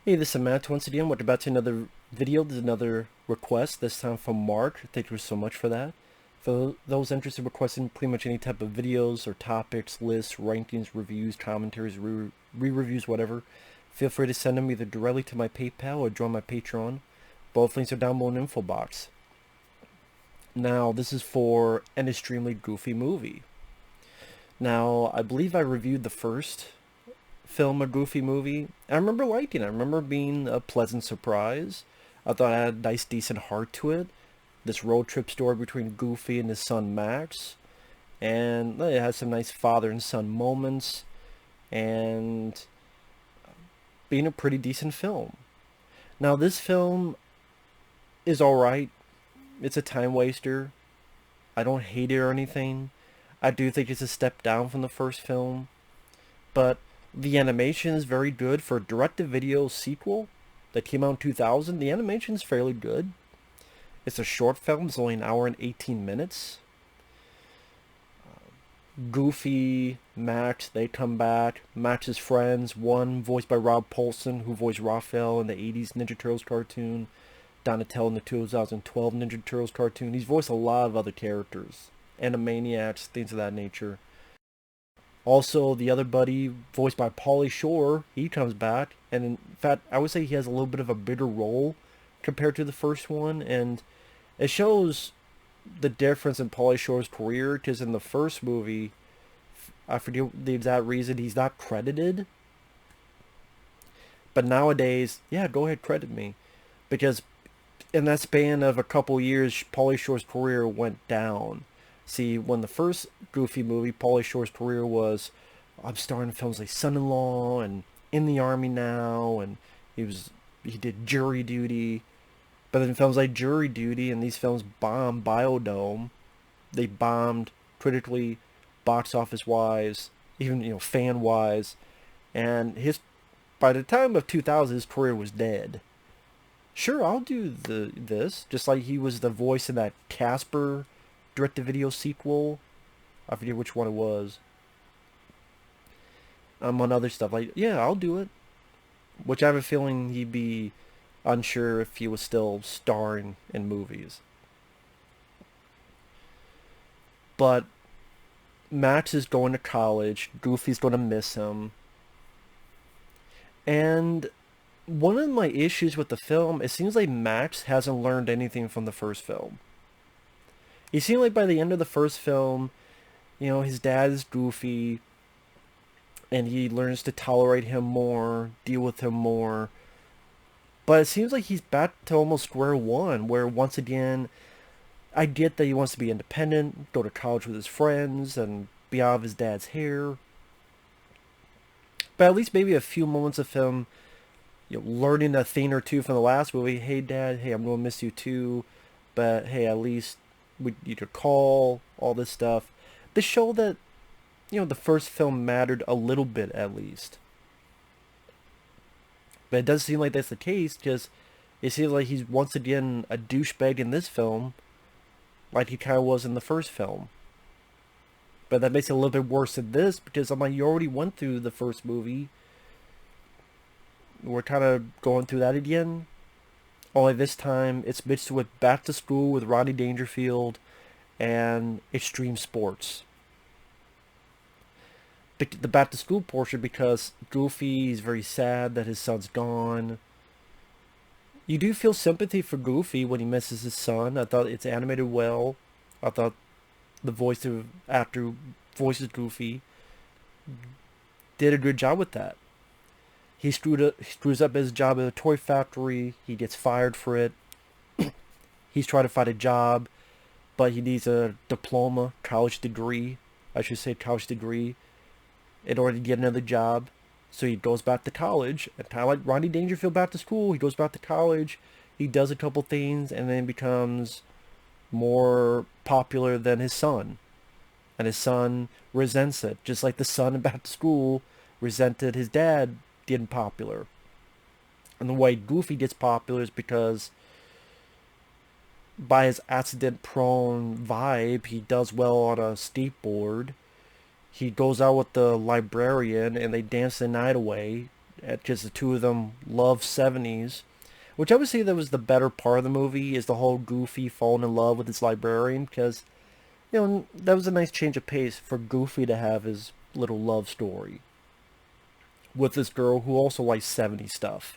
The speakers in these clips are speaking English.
Hey, this is Matt once again. Welcome back to another video. There's another request, this time from Mark. Thank you so much for that. For those interested in requesting pretty much any type of videos or topics, lists, rankings, reviews, commentaries, re-reviews, whatever, feel free to send them either directly to my PayPal or join my Patreon. Both links are down below in the info box. Now, this is for an extremely goofy movie. Now, I believe I reviewed the first film, a Goofy movie. I remember liking it. I remember being a pleasant surprise. I thought it had a nice, decent heart to it. This road trip story between Goofy and his son Max. And it has some nice father and son moments. And being a pretty decent film. Now, this film is alright. It's a time waster. I don't hate it or anything. I do think it's a step down from the first film. But the animation is very good for a direct-to-video sequel that came out in 2000. The animation is fairly good. It's a short film. It's only an hour and 18 minutes. Goofy, Max, they come back. Max's friends, one voiced by Rob Paulsen, who voiced Raphael in the 80s Ninja Turtles cartoon. Donatello in the 2012 Ninja Turtles cartoon. He's voiced a lot of other characters. Animaniacs, things of that nature. Also, the other buddy, voiced by Pauly Shore, he comes back, and in fact, I would say he has a little bit of a bigger role compared to the first one, and it shows the difference in Pauly Shore's career, because in the first movie, I forget the exact reason he's not credited, but nowadays, yeah, go ahead, credit me, because in that span of a couple years, Pauly Shore's career went down. See, when the first Goofy movie, Pauly Shore's career was, I'm starring in films like Son-in-Law and In the Army Now, and he did Jury Duty. But then films like Jury Duty and these films bombed Biodome. They bombed critically, box office wise, even fan wise, and his by the time of 2000, his career was dead. Sure, I'll do this. Just like he was the voice in that Casper direct-to-video sequel. I forget which one it was. On other stuff. Like, yeah, I'll do it. Which I have a feeling he'd be unsure if he was still starring in movies. But Max is going to college. Goofy's going to miss him. And one of my issues with the film, it seems like Max hasn't learned anything from the first film. It seemed like by the end of the first film, his dad is Goofy, and he learns to tolerate him more, deal with him more. But it seems like he's back to almost square one, where once again, I get that he wants to be independent, go to college with his friends, and be out of his dad's hair. But at least maybe a few moments of him, learning a thing or two from the last movie. Hey, Dad, hey, I'm going to miss you too. But hey, at least you could call, all this stuff. To show that, the first film mattered a little bit at least. But it does seem like that's the case, because it seems like he's once again a douchebag in this film, like he kind of was in the first film. But that makes it a little bit worse than this, because I'm like, you already went through the first movie. We're kind of going through that again. Only this time, it's mixed with Back to School with Rodney Dangerfield and Extreme Sports. The Back to School portion, because Goofy is very sad that his son's gone. You do feel sympathy for Goofy when he misses his son. I thought it's animated well. I thought the voice of actor who voices Goofy did a good job with that. He screws up his job at a toy factory. He gets fired for it. He's trying to find a job, but he needs a diploma, college degree. I should say college degree, in order to get another job. So he goes back to college, and kind of like Rodney Dangerfield back to school, he goes back to college, he does a couple things, and then becomes more popular than his son. And his son resents it, just like the son in Back to School resented his dad getting popular. And the way Goofy gets popular is because by his accident-prone vibe, he does well on a skateboard. He goes out with the librarian and they dance the night away because the two of them love 70s. Which I would say that was the better part of the movie, is the whole Goofy falling in love with his librarian, because, that was a nice change of pace for Goofy to have his little love story with this girl who also likes 70s stuff.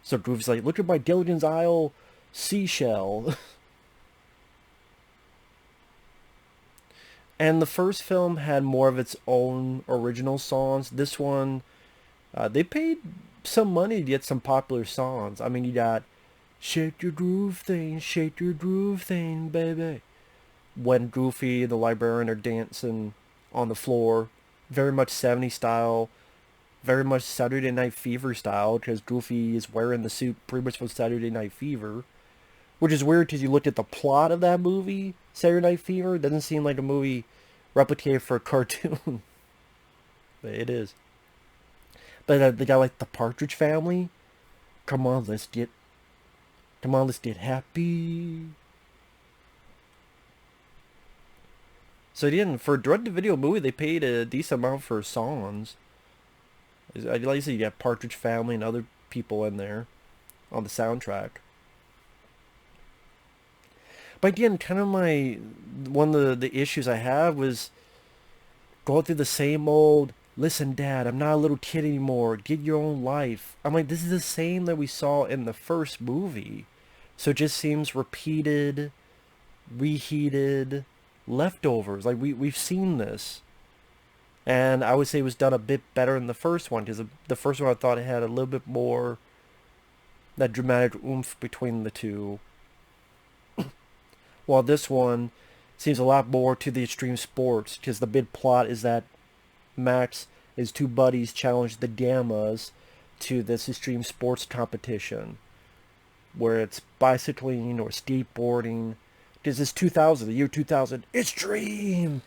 So Goofy's like, look at my Gilligan's Isle seashell. And the first film had more of its own original songs. This one, they paid some money to get some popular songs. I mean, you got Shake Your Groove Thing, baby. When Goofy and the librarian are dancing on the floor. Very much 70s style. Very much Saturday Night Fever style, because Goofy is wearing the suit pretty much from Saturday Night Fever. Which is weird, because you look at the plot of that movie, Saturday Night Fever, it doesn't seem like a movie replicated for a cartoon. But it is. But they got like the Partridge Family. Come on, let's get happy. So again, for a direct-to-video movie, they paid a decent amount for songs. Like I said, you got Partridge Family and other people in there on the soundtrack. But again, kind of one of the issues I have was going through the same old, listen, Dad, I'm not a little kid anymore. Get your own life. I'm like, this is the same that we saw in the first movie. So it just seems repeated, reheated, leftovers. Like, we've seen this. And I would say it was done a bit better in the first one, because the first one I thought it had a little bit more that dramatic oomph between the two. While this one seems a lot more to the extreme sports, because the big plot is that Max and his two buddies challenge the Gammas to this extreme sports competition, where it's bicycling or skateboarding. Because it's 2000, the year 2000. Extreme!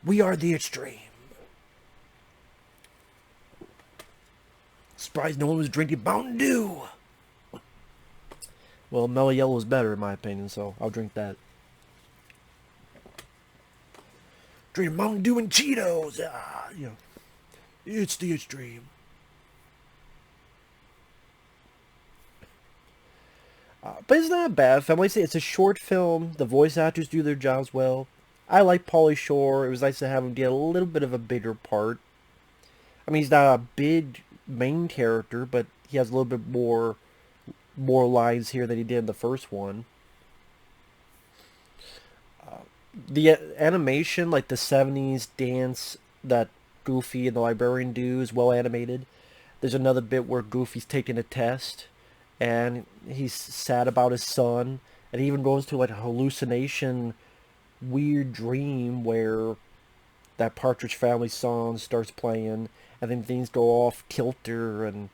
We are the extreme. Surprised no one was drinking Mountain Dew. Well, Mellow Yellow is better in my opinion, so I'll drink that. Drinking Mountain Dew and Cheetos. It's the extreme. But it's not a bad film. Like I say, it's a short film. The voice actors do their jobs well. I like Pauly Shore. It was nice to have him get a little bit of a bigger part. I mean, he's not a big main character, but he has a little bit more lines here than he did in the first one. The animation, like the 70s dance that Goofy and the librarian do, is well animated. There's another bit where Goofy's taking a test, and he's sad about his son, and he even goes to like a hallucination, weird dream where that Partridge Family song starts playing, and then things go off kilter, and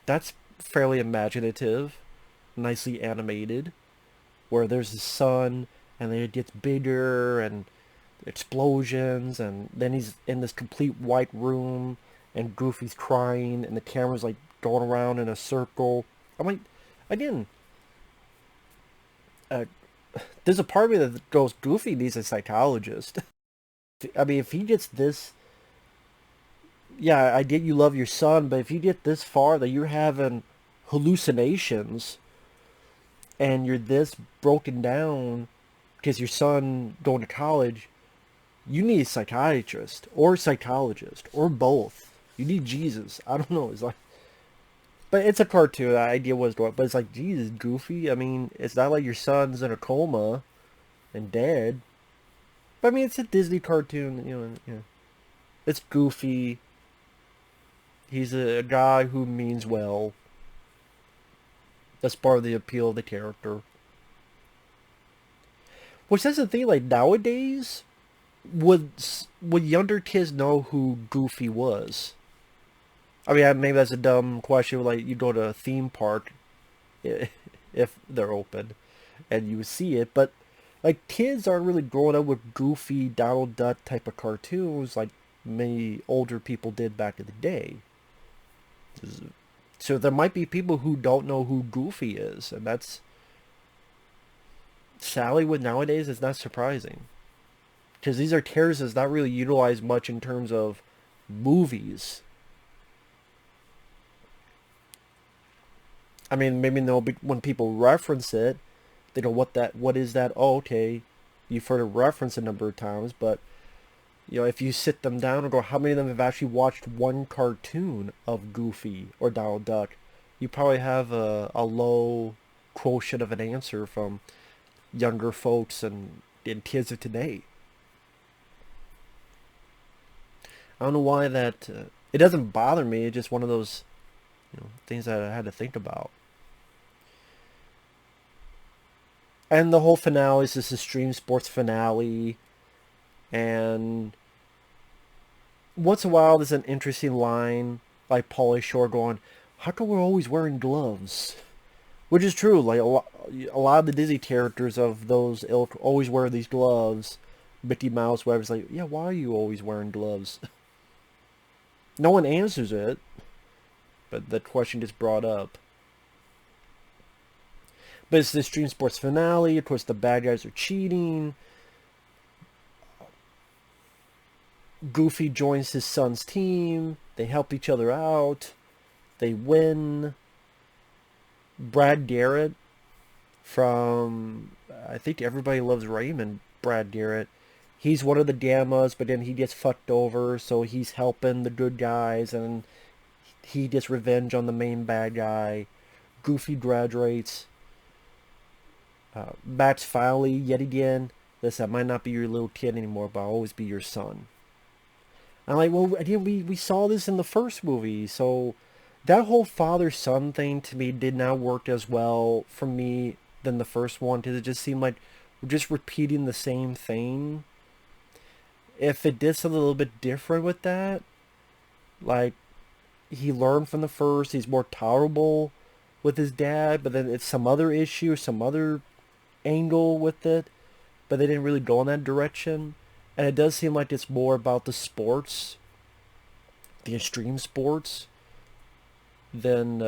that's fairly imaginative, nicely animated, where there's his son, and then it gets bigger, and explosions, and then he's in this complete white room, and Goofy's crying, and the camera's like going around in a circle. I'm like, again, there's a part of me that goes, Goofy needs a psychologist. I mean, if he gets this, yeah, I get you love your son, but if you get this far that you're having hallucinations, and you're this broken down because your son going to college, you need a psychiatrist or a psychologist or both. You need Jesus. I don't know. It's like, but it's a cartoon. The idea was going, but it's like, Jesus, Goofy. I mean, it's not like your son's in a coma and dead. But I mean, it's a Disney cartoon. It's Goofy. He's a guy who means well. That's part of the appeal of the character. Which that's the thing, like nowadays, would younger kids know who Goofy was? I mean, maybe that's a dumb question. Like, you go to a theme park, if they're open, and you see it. But, like, kids aren't really growing up with Goofy, Donald Duck type of cartoons like many older people did back in the day. So there might be people who don't know who Goofy is, and that's, sadly, with nowadays, it's not surprising. Because these are characters that's not really utilized much in terms of movies. I mean, maybe when people reference it, they go, what is that? Oh, okay. You've heard it referenced a number of times, but if you sit them down and go, how many of them have actually watched one cartoon of Goofy or Donald Duck? You probably have a low quotient of an answer from younger folks and kids of today. I don't know why that. It doesn't bother me. It's just one of those things that I had to think about. And the whole finale is this extreme sports finale, and once in a while there's an interesting line like Pauly Shore going, "How come we're always wearing gloves?" Which is true. Like a lot of the Disney characters of those ilk always wear these gloves. Mickey Mouse, whatever's like, yeah, why are you always wearing gloves? No one answers it, but the question gets brought up. But it's the extreme sports finale. Of course, the bad guys are cheating. Goofy joins his son's team. They help each other out. They win. Brad Garrett from, I think Everybody Loves Raymond, Brad Garrett. He's one of the Gammas, but then he gets fucked over, so he's helping the good guys, and he gets revenge on the main bad guy. Goofy graduates. Max Foley, yet again, listen, I might not be your little kid anymore, but I'll always be your son. I'm like, well, again, we saw this in the first movie, so that whole father-son thing to me did not work as well for me than the first one, because it just seemed like we're just repeating the same thing. If it did something a little bit different with that, like he learned from the first, he's more tolerable with his dad, but then it's some other issue, some other angle with it, but they didn't really go in that direction. And it does seem like it's more about the sports, the extreme sports, than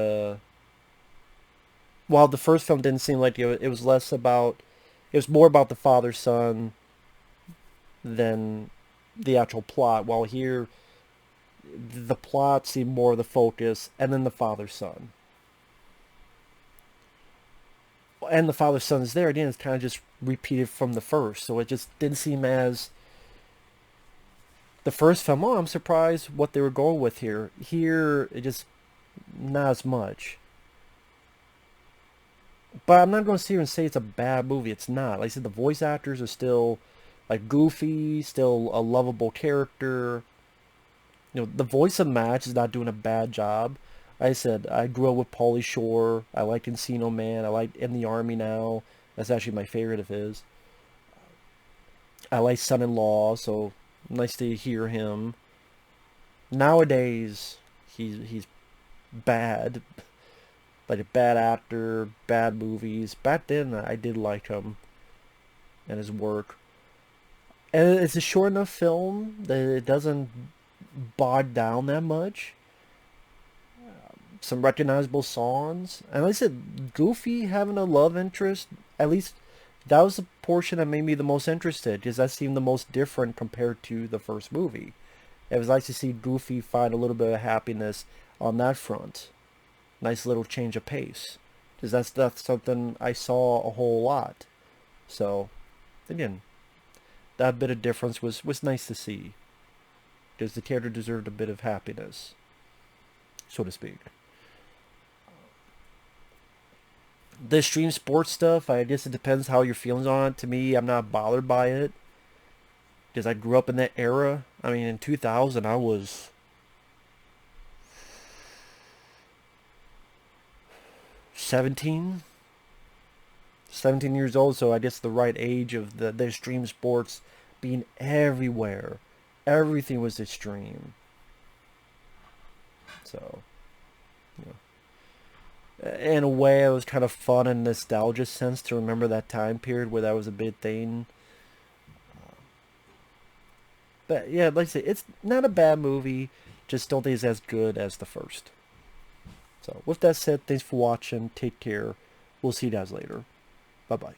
while the first film didn't seem like it was less about, it was more about the father-son than the actual plot, while here the plot seemed more the focus, and then the father-son. And the father-son is there again, it's kind of just repeated from the first, so it just didn't seem as the first film. Oh, I'm surprised what they were going with here. Here, it just not as much. But I'm not going to sit here and say it's a bad movie. It's not. Like I said, the voice actors are still like Goofy, still a lovable character. The voice of Max is not doing a bad job. Like I said, I grew up with Pauly Shore. I liked Encino Man. I like In the Army Now. That's actually my favorite of his. I like Son-in-Law, so nice to hear him. Nowadays, he's bad. Like a bad actor, bad movies. Back then, I did like him and his work. And it's a short enough film that it doesn't bog down that much. Some recognizable songs. And like I said, Goofy having a love interest, at least that was the portion that made me the most interested, because that seemed the most different compared to the first movie. It was nice to see Goofy find a little bit of happiness on that front. Nice little change of pace, because that's something I saw a whole lot. So, again, that bit of difference was nice to see, because the character deserved a bit of happiness, so to speak. The extreme sports stuff, I guess it depends how your feelings on it. To me, I'm not bothered by it, because I grew up in that era. I mean, in 2000, I was 17 years old, so I guess the right age of the extreme sports being everywhere. Everything was extreme. So, in a way, it was kind of fun and nostalgia sense to remember that time period where that was a big thing. But yeah, like I say, it's not a bad movie, just don't think it's as good as the first. So with that said, thanks for watching, take care, we'll see you guys later, bye bye.